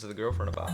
to the girlfriend about.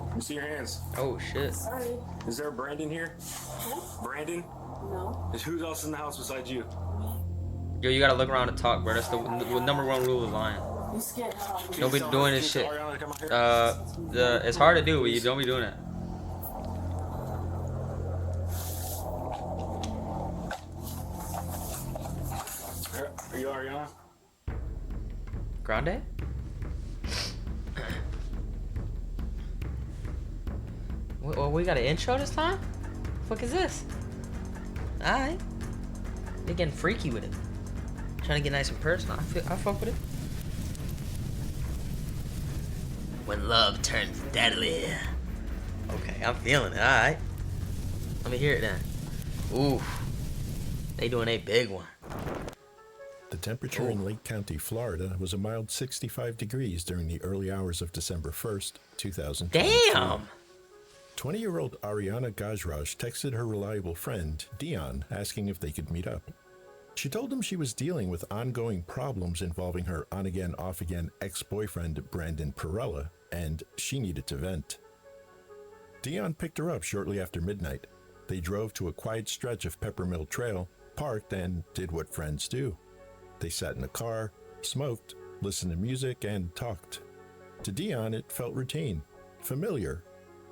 Let me see your hands. Oh shit. Sorry. Is there a Brandon here? What? Brandon? No. Is who else in the house besides you? Yo, you gotta look around and talk, bro. That's the number one rule of lying. You scared how I'm Don't be Can you doing tell this shit. Ariana to come out here? It's hard to do, but you don't be doing it. Are you Ariana? Grande? Well, we got an intro this time? Fuck is this? Alright. They getting freaky with it. Trying to get nice and personal. I fuck with it. When love turns deadly. Okay, I'm feeling it. Alright. Let me hear it then. Ooh. They doing a big one. The temperature in Lake County, Florida was a mild 65 degrees during the early hours of December 1st, 2022. Damn! 20-year-old Ariana Gajraj texted her reliable friend, Dion, asking if they could meet up. She told him she was dealing with ongoing problems involving her on-again, off-again ex-boyfriend, Brandon Perella, and she needed to vent. Dion picked her up shortly after midnight. They drove to a quiet stretch of Peppermill Trail, parked, and did what friends do. They sat in the car, smoked, listened to music, and talked. To Dion, it felt routine, familiar.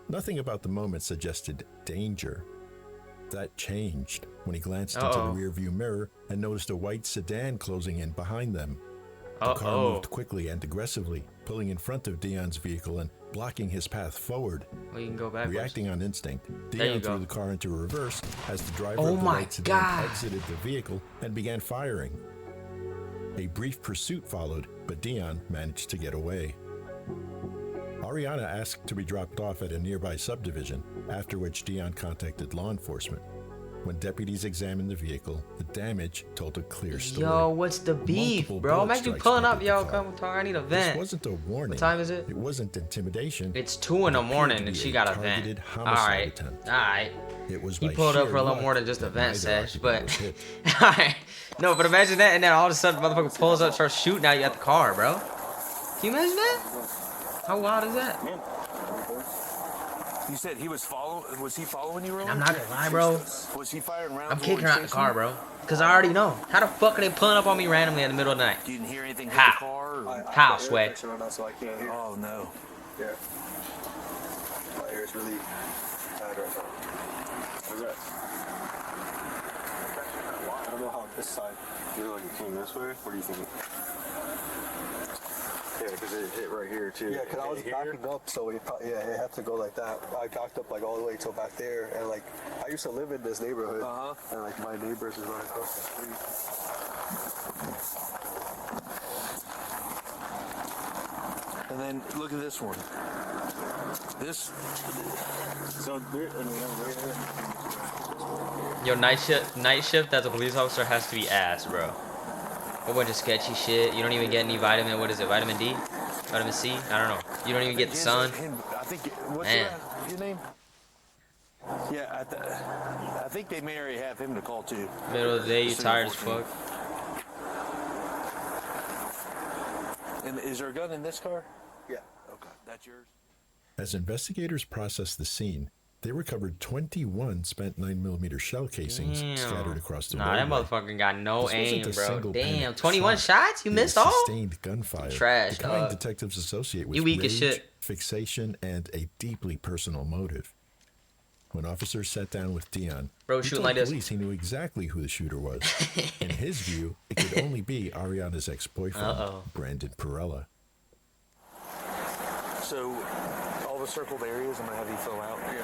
Nothing about the moment suggested danger. That changed when he glanced into the rearview mirror and noticed a white sedan closing in behind them. The car moved quickly and aggressively, pulling in front of Dion's vehicle and blocking his path forward. Well, you can go backwards. Reacting on instinct, There you Dion go. threw the car into reverse as the driver Oh of the my white sedan God. exited the vehicle and began firing. A brief pursuit followed, but Dion managed to get away. Ariana asked to be dropped off at a nearby subdivision, after which Dion contacted law enforcement. When deputies examined the vehicle, the damage told a clear story. Yo, what's the beef, Multiple bro? bullet Imagine you strikes pulling up, entered yo, the car. come talk. I need a This vent. wasn't a warning. What time is it? It wasn't intimidation. It's 2 in the It appeared morning to and be she a got a vent. targeted homicide Alright, attempt. alright. It was He by pulled up sheer for a little luck more than just a that vent neither sesh, occupant but was hit. alright. No, but imagine that, and then all of a sudden, motherfucker pulls up, starts shooting at you at the car, bro. Can you imagine that? How wild is that? You said he was following. Was he following you, Roland? I'm not gonna lie, bro. Was he firing rounds? I'm while kicking he her out the chasing car, you? bro. Cause I already know. How the fuck are they pulling up on me randomly in the middle of the night? You didn't hear anything hit How? the car? Or? How, Sway? So I can't hear. Oh no. Yeah. My ear's really bad right now. What's that? I don't know how this side. You look like it came this way? What do you think? Yeah, because it hit right here too. Yeah, because I was backing up, so it had to go like that. I backed up like all the way till back there, and like I used to live in this neighborhood, and like my neighbors is right across the street. And then look at this one. This. So right here. Yo, night shift as a police officer has to be ass, bro. A bunch of sketchy shit. You don't even get any vitamin. What is it? Vitamin D? Vitamin C? I don't know. You don't even get the sun. I think. What's Man. his name? Yeah, I think they may already have him to call too. Middle of the day, you tired as fuck. And is there a gun in this car? Yeah. Okay, that's yours. As investigators processed the scene, they recovered 21 spent 9mm shell casings scattered across the Nah, that roadway. motherfucker got no This aim, wasn't a bro. single Damn, panicked 21 shot. shots? You It missed was all? sustained gunfire. Trash, the kind dog. detectives associate with You weak as rage, shit. fixation, and a deeply personal motive. When officers sat down with Dion, Bro, he shooting told like this. police he knew exactly who the shooter was. In his view, it could only be Ariana's ex-boyfriend, Brandon Perella. So, all the circled areas, I'm gonna have you fill out. Yeah.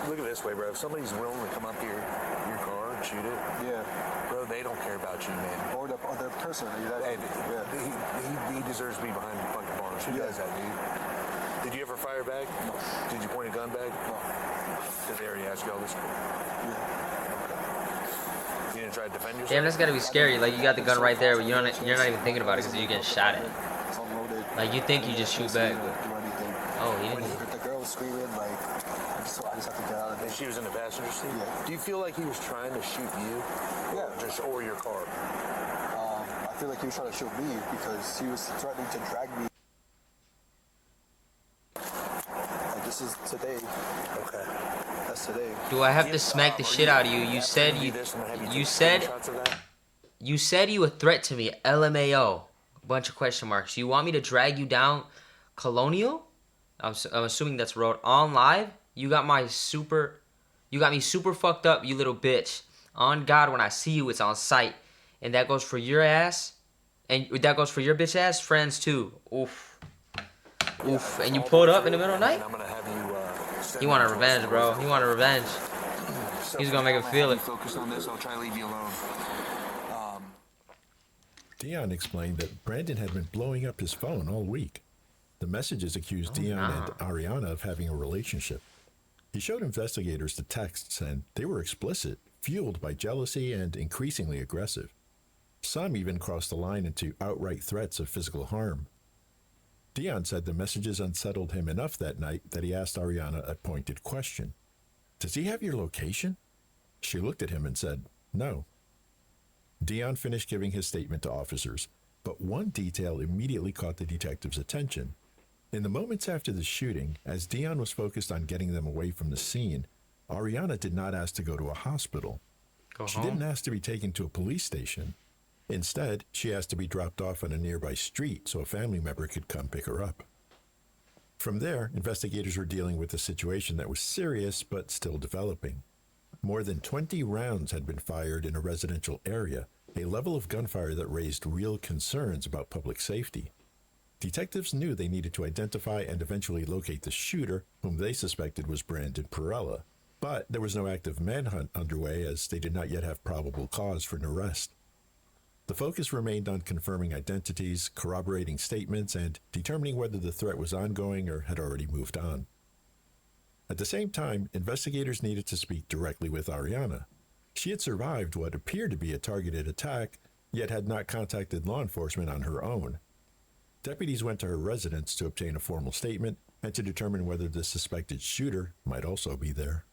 Look at this way, bro. If somebody's willing to come up here, your car and shoot it, Yeah. bro, they don't care about you, man. Or the other person. And he deserves to be behind the fucking bars. Who does that, dude? Did you ever fire back? Did you point a gun back? No. Did they already ask you all this? Yeah. You didn't try to defend yourself? Damn, that's gotta be scary. Like, you got the gun right there, but you're not even thinking about it because you're getting shot at. It's unloaded. Like, you think you just shoot back, but Do anything. oh, he When didn't. the girl was screaming, like, I just have to get out of And it. she was in the passenger seat? Yeah. Do you feel like he was trying to shoot you? Yeah. Or your car? I feel like he was trying to shoot me because he was threatening to drag me. Like, this is today. Okay. That's today. Do I have to smack the shit out of you? You said you said you a threat to me. LMAO. Bunch of question marks. You want me to drag you down Colonial? I'm assuming that's road on live. You got me super fucked up, you little bitch. On God, when I see you, it's on sight. And that goes for your ass. And that goes for your bitch ass friends too. Oof. Oof. And you pulled up in the middle of the night? I'm gonna have you. He want a revenge, bro. He want a revenge. He's gonna make him feel it. Focus on this. I'll try to leave you alone. Dion explained that Brandon had been blowing up his phone all week. The messages accused Dion and Ariana of having a relationship. He showed investigators the texts, and they were explicit, fueled by jealousy and increasingly aggressive. Some even crossed the line into outright threats of physical harm. Dion said the messages unsettled him enough that night that he asked Ariana a pointed question. "Does he have your location?" She looked at him and said, "No." Dion finished giving his statement to officers, but one detail immediately caught the detectives' attention. In the moments after the shooting, as Dion was focused on getting them away from the scene, Ariana did not ask to go to a hospital. She didn't ask to be taken to a police station. Instead, she asked to be dropped off on a nearby street so a family member could come pick her up. From there, investigators were dealing with a situation that was serious but still developing. More than 20 rounds had been fired in a residential area, a level of gunfire that raised real concerns about public safety. Detectives knew they needed to identify and eventually locate the shooter, whom they suspected was Brandon Perella. But there was no active manhunt underway as they did not yet have probable cause for an arrest. The focus remained on confirming identities, corroborating statements, and determining whether the threat was ongoing or had already moved on. At the same time, investigators needed to speak directly with Ariana. She had survived what appeared to be a targeted attack, yet had not contacted law enforcement on her own. Deputies went to her residence to obtain a formal statement and to determine whether the suspected shooter might also be there.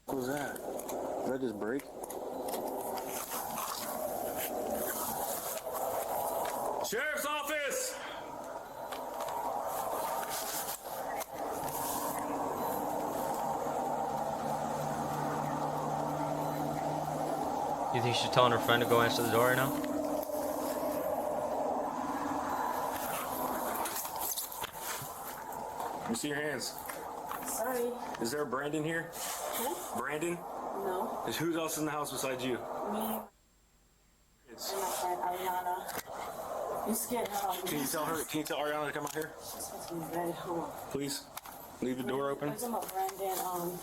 What was that? Did that just break? Sheriff's office! You think she's telling her friend to go answer the door right now? Let me see your hands. Sorry. Is there a Brandon here? Who? Brandon? No. Is who else in the house besides you? Me It's, and my friend Ariana. You scared her of me. can you tell Ariana to come out here? She's supposed to be very cool. Please? Leave the door open. We're talking about Brandon,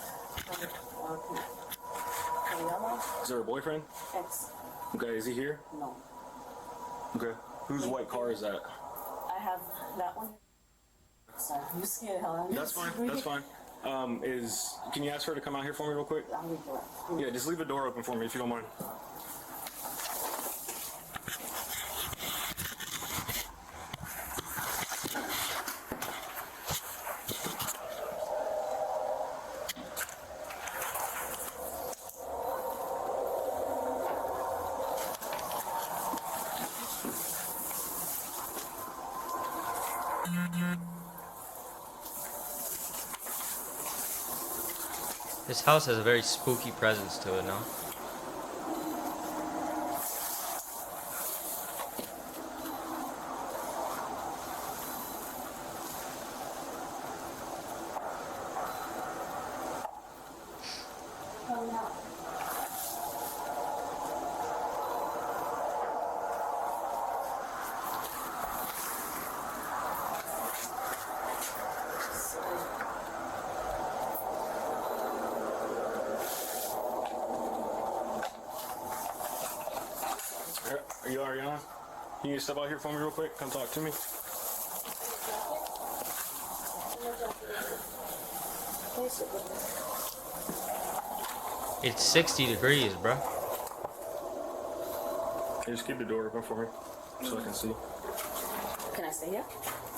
Ariana, Is there a boyfriend? ex. Okay, is he here? No. Okay. Whose white car is that? I have that one. Sorry, you scared her. That's fine. That's fine. Can you ask her to come out here for me real quick? I'll leave it. Yeah, just leave the door open for me if you don't mind. This house has a very spooky presence to it, no? Are you Ariana? Can you step out here for me real quick? Come talk to me. It's 60 degrees, bro. Hey, just keep the door open for me so I can see. Can I stay here?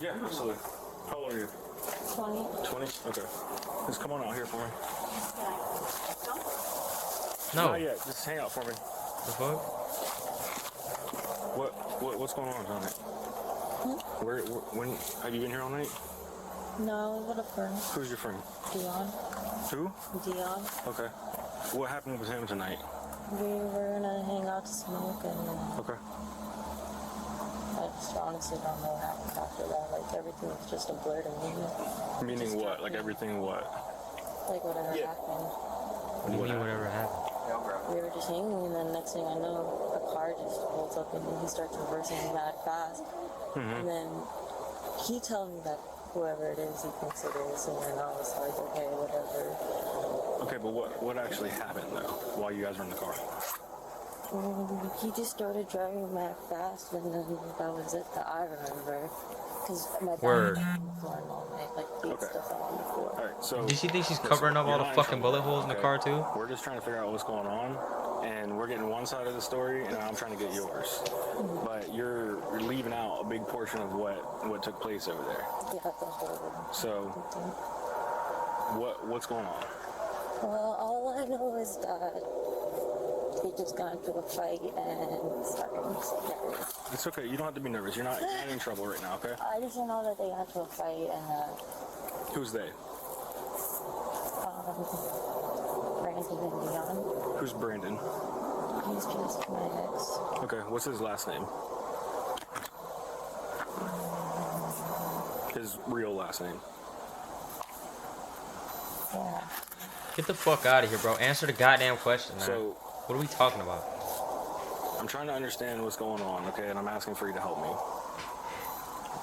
Yeah, absolutely. How old are you? 20. 20? Okay. Just come on out here for me. No. Not yet. Just hang out for me. The fuck? What's going on tonight? When have you been here all night? No, I was with a friend. Who's your friend? Dion. Who? Dion. Okay. What happened with him tonight? We were gonna hang out to smoke, and Okay. I just honestly don't know what happened after that. Like, everything was just a blur to me. Meaning what? Like everything what? Like, whatever happened. What do you mean whatever happened? We were just hanging, and then next thing I know, a car just pulls up, and then he starts reversing mad fast. And then he tells me that whoever it is, he thinks it is, and then I was like, okay, whatever. Okay, but what actually happened though while you guys were in the car? He just started driving mad fast, and then that was it that I remember. Because my dad Word. was on the floor and all night, like, beat Okay. stuff out on the floor. All right. So. Does she think she's listen, covering up you're all the not in fucking trouble, bullet holes in the okay? car too? We're just trying to figure out what's going on, and we're getting one side of the story, and I'm trying to get yours. But you're leaving out a big portion of what took place over there. Yeah, the whole So thing. what's going on? Well, all I know is that they just got into a fight and started getting. It's okay. You don't have to be nervous. You're not in trouble right now. Okay. I just know that they got into a fight and Who's they? Brandon and Dion. Who's Brandon? He's just my ex. Okay. What's his last name? His real last name. Yeah. Get the fuck out of here, bro. Answer the goddamn question, man. So What are we talking about? I'm trying to understand what's going on. Okay, and I'm asking for you to help me.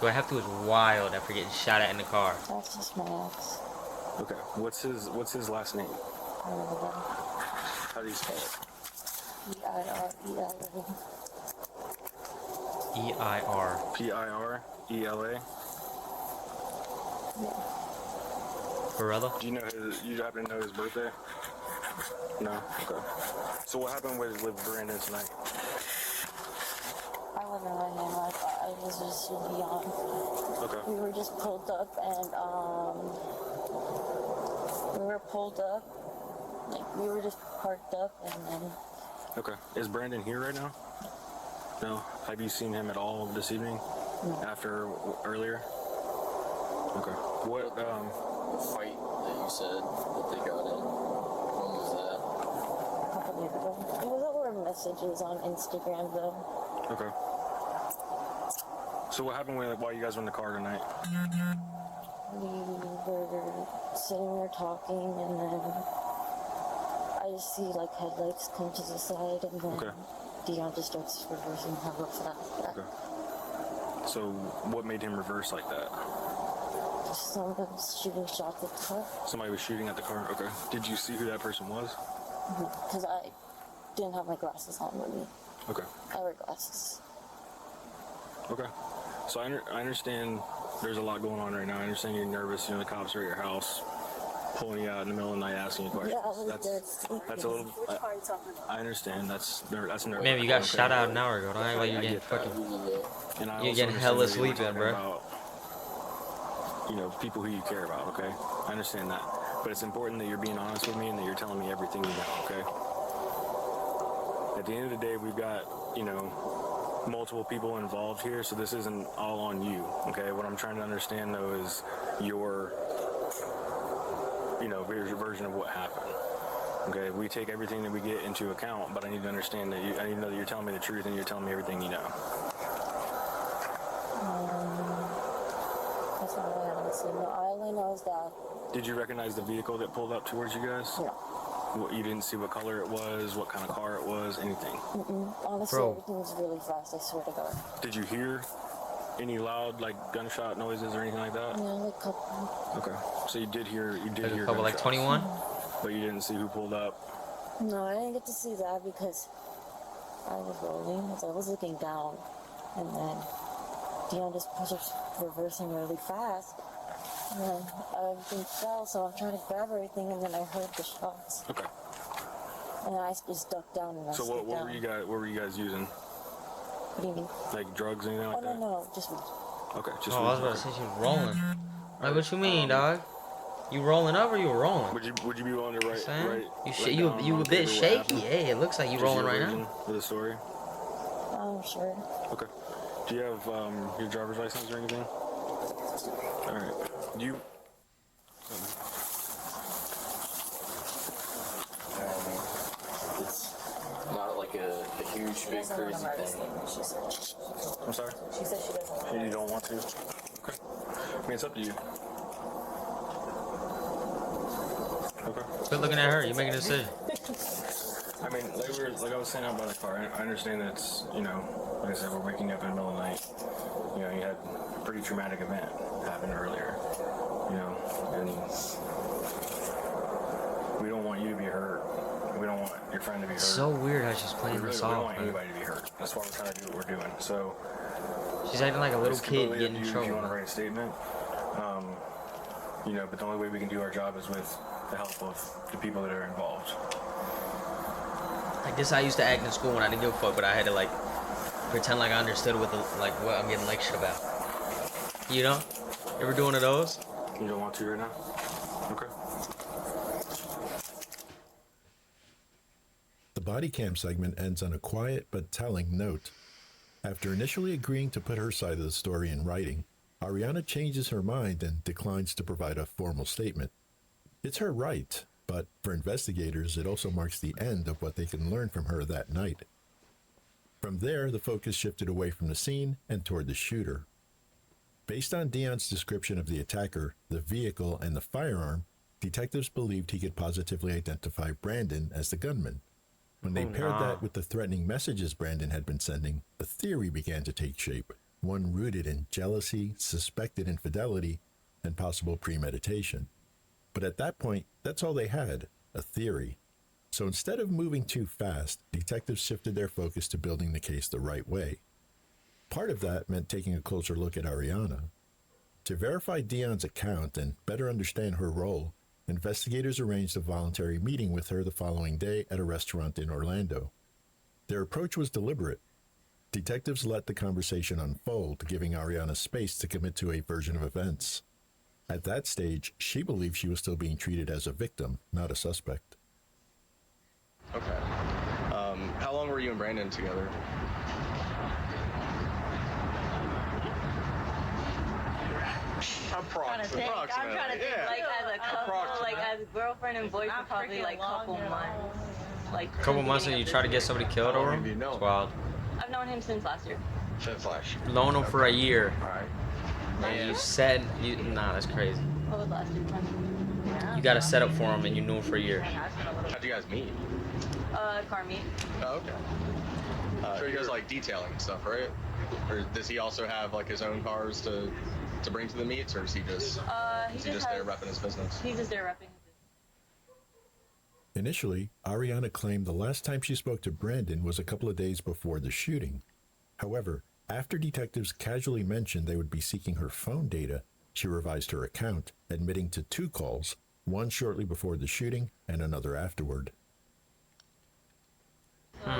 Do I have to? It's wild after getting shot at in the car. That's just my ex. Okay. What's his last name? I don't know. How do you spell it? E-I-R-E-L-A. E-I-R. P-I-R-E-L-A. Yeah. Barella? Do you know you happen to know his birthday? No? Okay. So what happened with Brandon tonight? I wasn't running. I was just beyond. Okay. We were just pulled up and we were just parked up and then Okay. Is Brandon here right now? No? Have you seen him at all this evening? No. After earlier? Okay. What, The fight that you said that they got in, when was that? a couple years ago. It was over messages on Instagram though. okay. So what happened while you guys were in the car tonight? We were sitting there talking and then I just see like headlights come to the side and then Okay. Dion just starts reversing hella fast. Okay. So what made him reverse like that? Someone was shooting shots at the car Somebody was shooting at the car? Okay. Did you see who that person was? because I didn't have my glasses on with me. Okay. I wear glasses. Okay. So I understand there's a lot going on right now. I understand you're nervous. You know, the cops are at your house, pulling you out in the middle of the night, asking you questions. Yeah, I was dead sleeping. That's a little. I understand. That's nervous. Man, you got shot out an hour ago. Don't act like you're I getting get that. fucking. And I You're also getting understand hella that you're sleeping, talking bro. about, you know, people who you care about. Okay, I understand that, but it's important that you're being honest with me and that you're telling me everything you know. Okay. At the end of the day, we've got, you know, multiple people involved here, so this isn't all on you. Okay. What I'm trying to understand though is your, you know, version of what happened. Okay, we take everything that we get into account, but I need to understand that I need to know that you're telling me the truth and you're telling me everything you know. That's all I have to say. No, all I know is that Did you recognize the vehicle that pulled up towards you guys? no. You didn't see what color it was, what kind of car it was, anything? Honestly, Bro. everything was really fast, I swear to God. Did you hear any loud, like, gunshot noises or anything like that? Yeah, like a couple. Okay. So you did hear Like a hear couple, like gunshots, 21. but you didn't see who pulled up? No, I didn't get to see that because I was rolling, so I was looking down. And then Dion just pushed reversing really fast. And then everything fell, so I'm trying to grab everything, and then I heard the shots. Okay. And I just ducked down and I So stayed what down. were you guys using? What do you mean? Like drugs, anything like Oh, no, that? no, just weed. Okay, just Oh, I was weed. about to say she was rolling. Like, what you mean, dog? You rolling up or you rolling? Would you be willing to write? Saying? write You down you on a bit paper what shaky. happened? Hey, it looks like you Just rolling your right version now. of the story. Sure. Okay. Do you have your driver's license or anything? All right. Do you? It's not like a huge, big, crazy thing. She said. I'm sorry. She said she doesn't. You don't want to? Okay. I mean, it's up to you. Okay. Quit looking at her. You're making a decision. I mean, like I was saying out by the car, I understand that it's, like I said, we're waking up in the middle of the night. You had a pretty traumatic event happen earlier, and we don't want you to be hurt. We don't want your friend to be hurt. So weird how she's we playing really this we don't off. want Man. anybody to be hurt. That's why we're trying to do what we're doing. So She's acting like a little it's kid completely getting up in to you if you want to trouble. write a statement. But the only way we can do our job is with the help of the people that are involved. Like this, I used to act in school when I didn't give a fuck, but I had to like pretend like I understood what what I'm getting lectured about. You know? Ever do one of those? You don't want to right now? Okay. The body cam segment ends on a quiet but telling note. After initially agreeing to put her side of the story in writing, Ariana changes her mind and declines to provide a formal statement. It's her right, but for investigators, it also marks the end of what they can learn from her that night. From there, the focus shifted away from the scene and toward the shooter. Based on Dion's description of the attacker, the vehicle, and the firearm, detectives believed he could positively identify Brandon as the gunman. When they paired that with the threatening messages Brandon had been sending, a theory began to take shape, one rooted in jealousy, suspected infidelity, and possible premeditation. But at that point, that's all they had, a theory. So instead of moving too fast, detectives shifted their focus to building the case the right way. Part of that meant taking a closer look at Ariana. To verify Dion's account and better understand her role, investigators arranged a voluntary meeting with her the following day at a restaurant in Orlando. Their approach was deliberate. Detectives let the conversation unfold, giving Ariana space to commit to a version of events. At that stage, she believed she was still being treated as a victim, not a suspect. Okay. How long were you and Brandon together? I'm trying to think, like as a couple, like as girlfriend and boyfriend, probably like couple months. Like Couple months and you try to get somebody killed How over long him? have you known? It's wild. I've known him since last year. Since last year. Known him for a year. Alright. And you said, nah, that's crazy. What was last year? You got a setup for him and you knew him for a year. How'd you guys meet? Car meet. Oh, okay. So you guys like detailing and stuff, right? Or does he also have like his own cars to bring to the meets, or is he just there repping his business? He's just there repping his business. Initially, Ariana claimed the last time she spoke to Brandon was a couple of days before the shooting. However, after detectives casually mentioned they would be seeking her phone data, she revised her account, admitting to 2 calls, one shortly before the shooting and another afterward. So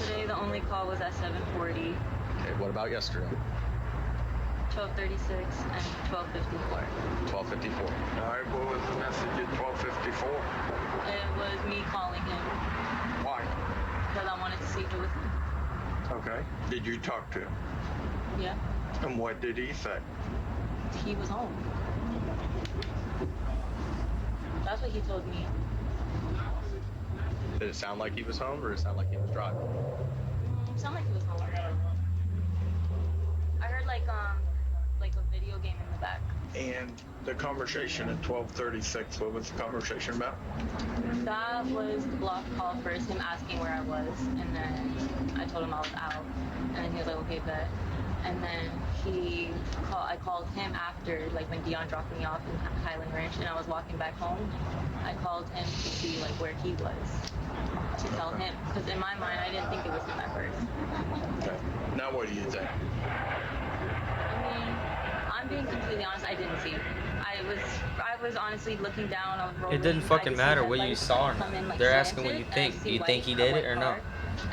today the only call was at 7:40, Okay, what about yesterday? 12:36, and 12:54. 12:54. Alright, what was the message at 12:54? It was me calling him Why? because I wanted to see if it was him. Okay. Did you talk to him? Yeah, And what did he say? he was home. That's what he told me. Did it sound like he was home, or did it sound like he was driving? Sounded like he was home. I heard like a video game in the back. And the conversation at 12:36, what was the conversation about? That was the block call first, him asking where I was, and then I told him I was out, and then he was like, okay, bet. And then I called him after, like when Dion dropped me off in Highland Ranch, and I was walking back home. I called him to see like where he was, to tell him, because in my mind I didn't think it was him at first. Okay. Now what do you think? I mean, I'm being completely honest, I didn't see him. I was honestly looking down on the road. It didn't fucking matter what you saw. They're asking what you think. Do you think he did it or no?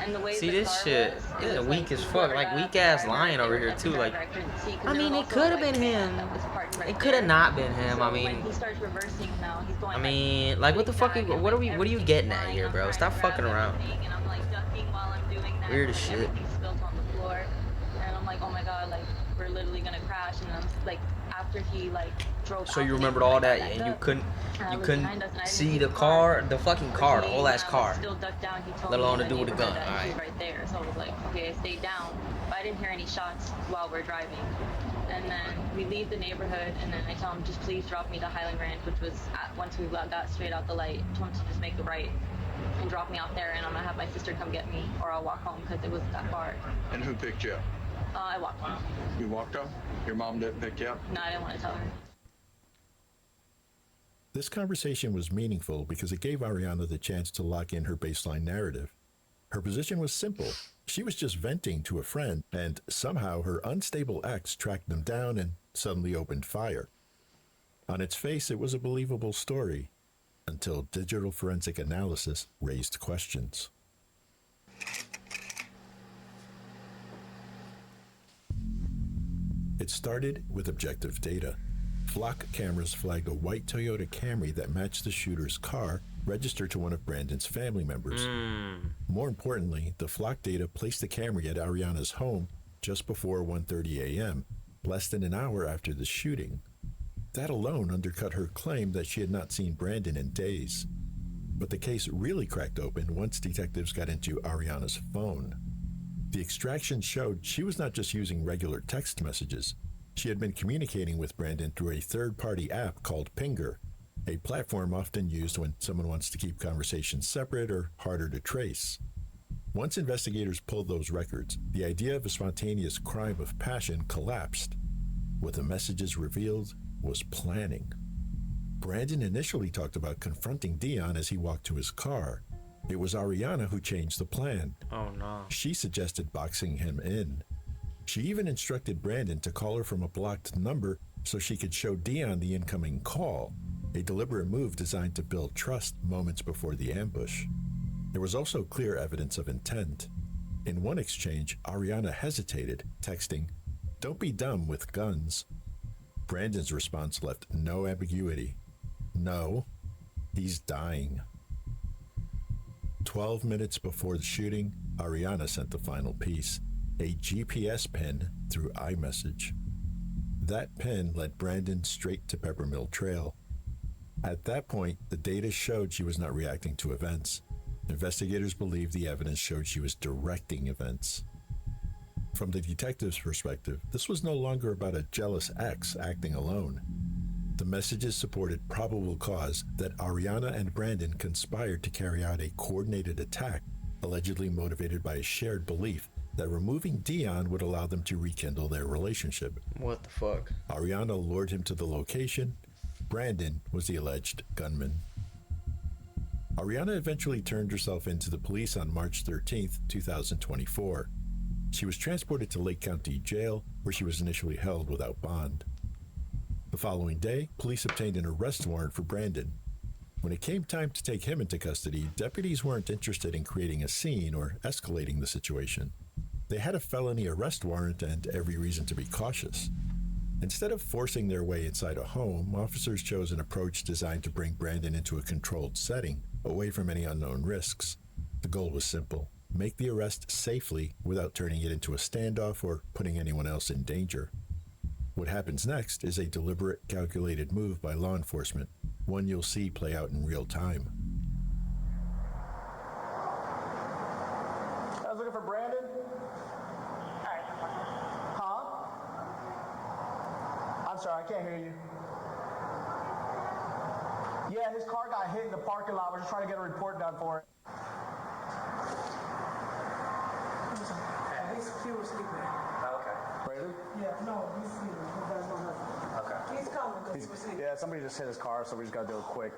And the way See the this car shit? was, Yeah, was weak like, as fuck. Like weak ass lying over here too. Like, I mean, it could have been him. It could have not been him. I mean, he starts reversing now. He's going. I mean, like what the fuck? What are you getting at here, bro? Stop fucking around. And I'm like ducking while I'm doing that. Weird as shit. Everything's spilled on the floor, and I'm like, oh my god, like we're literally gonna crash. And I'm like, after he like drove. So you remembered all that, and you couldn't see the car, the fucking car, the whole ass car, still ducked down. He told let alone me to do with a gun. that All he was right. right there. So I was like, okay, I stayed down, but I didn't hear any shots while we're driving. And then we leave the neighborhood, and then I tell him, just please drop me to Highland Ranch, which was once we got straight out the light. I told him to just make the right and drop me off there, and I'm gonna have my sister come get me, or I'll walk home because it wasn't that far. And who picked you up? I walked home. You walked home? Your mom didn't pick you up? No, I didn't want to tell her. This conversation was meaningful because it gave Ariana the chance to lock in her baseline narrative. Her position was simple. She was just venting to a friend, and somehow her unstable ex tracked them down and suddenly opened fire. On its face, it was a believable story, until digital forensic analysis raised questions. It started with objective data. Flock cameras flagged a white Toyota Camry that matched the shooter's car, registered to one of Brandon's family members. More importantly, the flock data placed the Camry at Ariana's home just before 1:30 a.m., less than an hour after the shooting. That alone undercut her claim that she had not seen Brandon in days. But the case really cracked open once detectives got into Ariana's phone. The extraction showed she was not just using regular text messages. She had been communicating with Brandon through a third-party app called Pinger, a platform often used when someone wants to keep conversations separate or harder to trace. Once investigators pulled those records, the idea of a spontaneous crime of passion collapsed. What the messages revealed was planning. Brandon initially talked about confronting Dion as he walked to his car. It was Ariana who changed the plan. Oh no. She suggested boxing him in. She even instructed Brandon to call her from a blocked number so she could show Dion the incoming call, a deliberate move designed to build trust moments before the ambush. There was also clear evidence of intent. In one exchange, Ariana hesitated, texting, "Don't be dumb with guns." Brandon's response left no ambiguity. No, he's dying. 12 minutes before the shooting, Ariana sent the final piece, a GPS pin through iMessage. That pin led Brandon straight to Peppermill Trail. At that point, the data showed she was not reacting to events. Investigators believe the evidence showed she was directing events. From the detective's perspective, this was no longer about a jealous ex acting alone. The messages supported probable cause that Ariana and Brandon conspired to carry out a coordinated attack, allegedly motivated by a shared belief that removing Dion would allow them to rekindle their relationship. What the fuck? Ariana lured him to the location. Brandon was the alleged gunman. Ariana eventually turned herself in to the police on March 13th, 2024. She was transported to Lake County Jail, where she was initially held without bond. The following day, police obtained an arrest warrant for Brandon. When it came time to take him into custody, deputies weren't interested in creating a scene or escalating the situation. They had a felony arrest warrant and every reason to be cautious. Instead of forcing their way inside a home, officers chose an approach designed to bring Brandon into a controlled setting, away from any unknown risks. The goal was simple: make the arrest safely without turning it into a standoff or putting anyone else in danger. What happens next is a deliberate, calculated move by law enforcement, one you'll see play out in real time. I was looking for Brandon. Huh? On sorry, I can't hear you. Yeah, his car got hit in the parking lot. We're just trying to get a report done for it. He was sleeping. Okay. Brandon? Yeah, no, he's sleeping. He does not have. Okay. He's coming because he was sleeping. Yeah, somebody just hit his car, so we just got to do a quick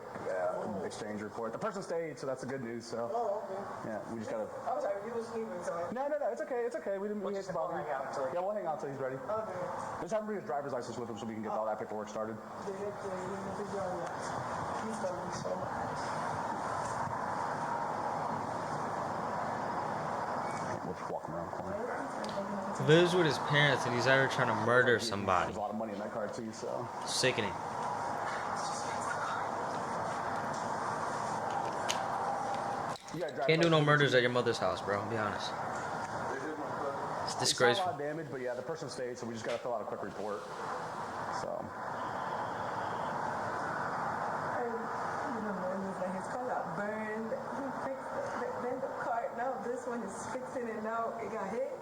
exchange report. The person stayed, so that's the good news. So. Oh, okay. Yeah, we just got to. I'm sorry, he was sleeping, so. No, it's okay. It's okay. We hate to bother you. Yeah, we'll hang out until he's ready. Okay. Just have him bring his driver's license with him so we can get all that paperwork started. He's coming so much. We'll just walk him around the corner. Lives with his parents and he's ever trying to murder somebody. There's a lot of money in that car too, so. Sickening. Can't do no murders at your mother's house, bro. Be honest. It's disgraceful. A lot of damage, but yeah, the person stayed, so we just got to fill out a quick report. So. His car got burned. He fixed it. Then the car, now this one is fixing it now. It got hit.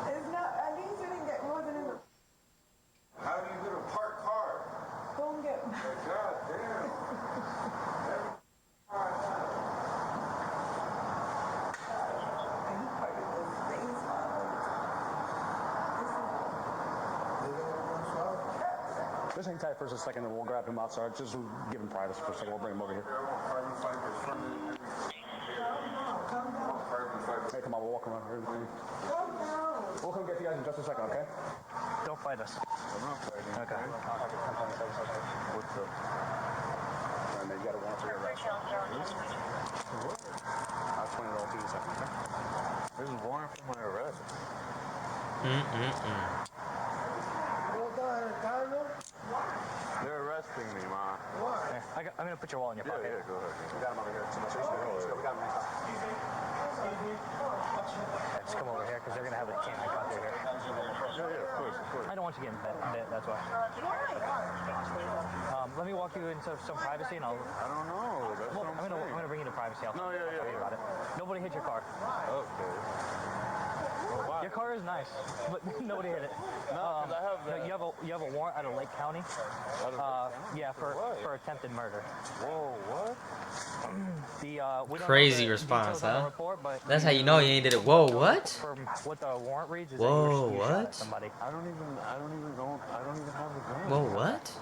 It's not, at least you didn't get more than in the. How do you get a parked car? Don't get. God damn. Just hang tight for just a second and we'll grab him outside. Just give him privacy for a second. We'll bring him over here. Hey, come on, we'll walk around here. We'll come get you guys in just a second, okay? Don't fight us. I'm not fighting. Okay. What's up? And then you got to answer your arrest. I'll explain it all to you in a second, okay? There's a warrant for my arrest. They're arresting me, Ma. Why? I'm going to put your wallet in your pocket. Yeah, go ahead. We got him over here. So we got him in just come over here because they're going to have a canine contact here. Yeah, of course. I don't want you getting bit, that's why. Let me walk you into some privacy and I'll... I don't know. That's what I'm going to bring you to privacy. I'll tell you about it. Nobody hit your car. Okay. Your car is nice, but nobody hit it. No, because I have that. You have a warrant out of Lake County. Yeah, for attempted murder. Whoa, what? We don't Crazy know the response, details on the huh? report, but That's how you know you ain't did it. Whoa, what? From what the warrant reads is Whoa, that you shot what? at somebody. I don't even have a gun. Whoa, what?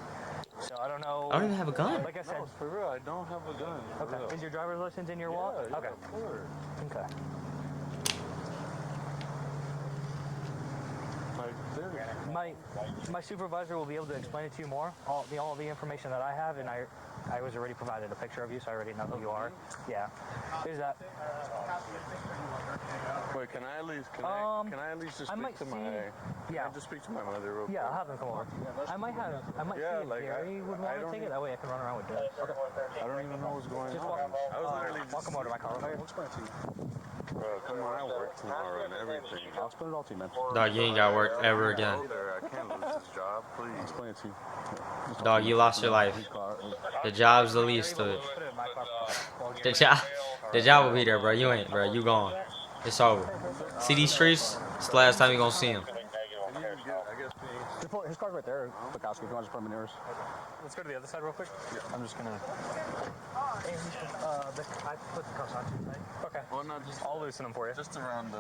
So I don't know. I don't even have a gun. Like I said, No, for real, I don't have a gun. okay. Is your driver's license in your wallet? Yeah, Okay. of course. Okay. My supervisor will be able to explain it to you more. All the information that I have, and I was already provided a picture of you, so I already know who you are. Yeah. Is that? Wait, can I at least just I might speak to see- my? yeah. Can I just speak to my mother real quick? Yeah, I'll have them come over. I might see if Gary would want to take it. That way I can run around with it. Okay. I don't even know what's going Just on. walk. I was literally Walk him over to my car. Okay, we'll explain it to you. Bro, come on, I work tomorrow and everything. I'll explain it all to you, man. Dog, you ain't got work ever again. I can't lose this job, please. I'll explain it to you. Dog, you lost your life. The job's the least of it. Put it in my car. The job will be there, bro. You ain't, bro. You gone. It's over. See these streets? It's the last time you gonna see them. His car's right there. Look, Oscar, if you want to just put him in yours. Let's go to the other side real quick. Yeah. I'm just gonna. Hey, I put the cuffs on too tight. Okay. Well, no, just I'll loosen them for you. just around the,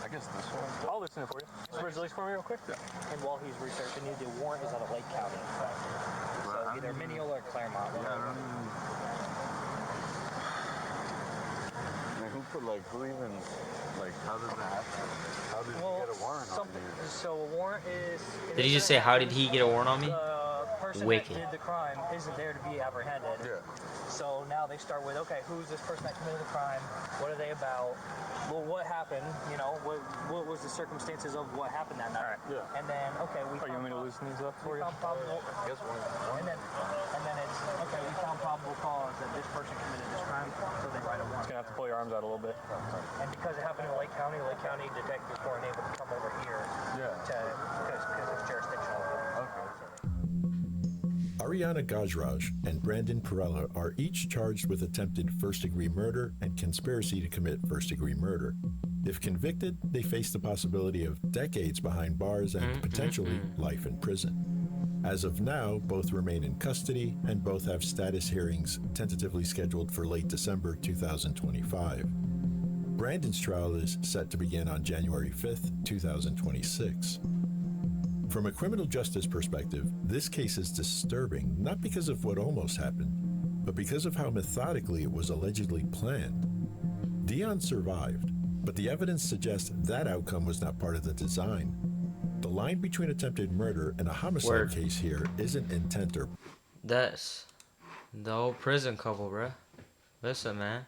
I guess this one. I'll loosen it for you. Where's Release for me real quick? Yeah. And while he's researching you, the warrant is out of Lake County. So either Mineola or Claremont. Yeah, I don't even. Man, who even, how did that happen? How did you get a warrant on me? So a warrant is. Did he just say, how did he get a warrant on me? The person Wicked. that did the crime isn't there to be apprehended. Yeah. So now they start with, okay, who's this person that committed the crime? What are they about? Well, what happened? You know, what was the circumstances of what happened that night? All right. Yeah. And then, okay, we. You want me to loosen these up for you? Found probable. Guess one. And then it's okay. We found probable cause that this person committed this crime, so they write a warrant. You're gonna have to pull your arms out a little bit. And because it happened in Lake County detectives weren't able to come over here. Yeah. Because it's jurisdictional. Okay. Ariana Gajraj and Brandon Perella are each charged with attempted first-degree murder and conspiracy to commit first-degree murder. If convicted, they face the possibility of decades behind bars and potentially life in prison. As of now, both remain in custody and both have status hearings tentatively scheduled for late December 2025. Brandon's trial is set to begin on January 5th, 2026. From a criminal justice perspective, this case is disturbing not because of what almost happened, but because of how methodically it was allegedly planned. Dion survived, but the evidence suggests that outcome was not part of the design. The line between attempted murder and a homicide case here isn't intent or... That's the whole prison couple, bruh. Listen, man.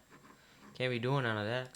Can't be doing none of that.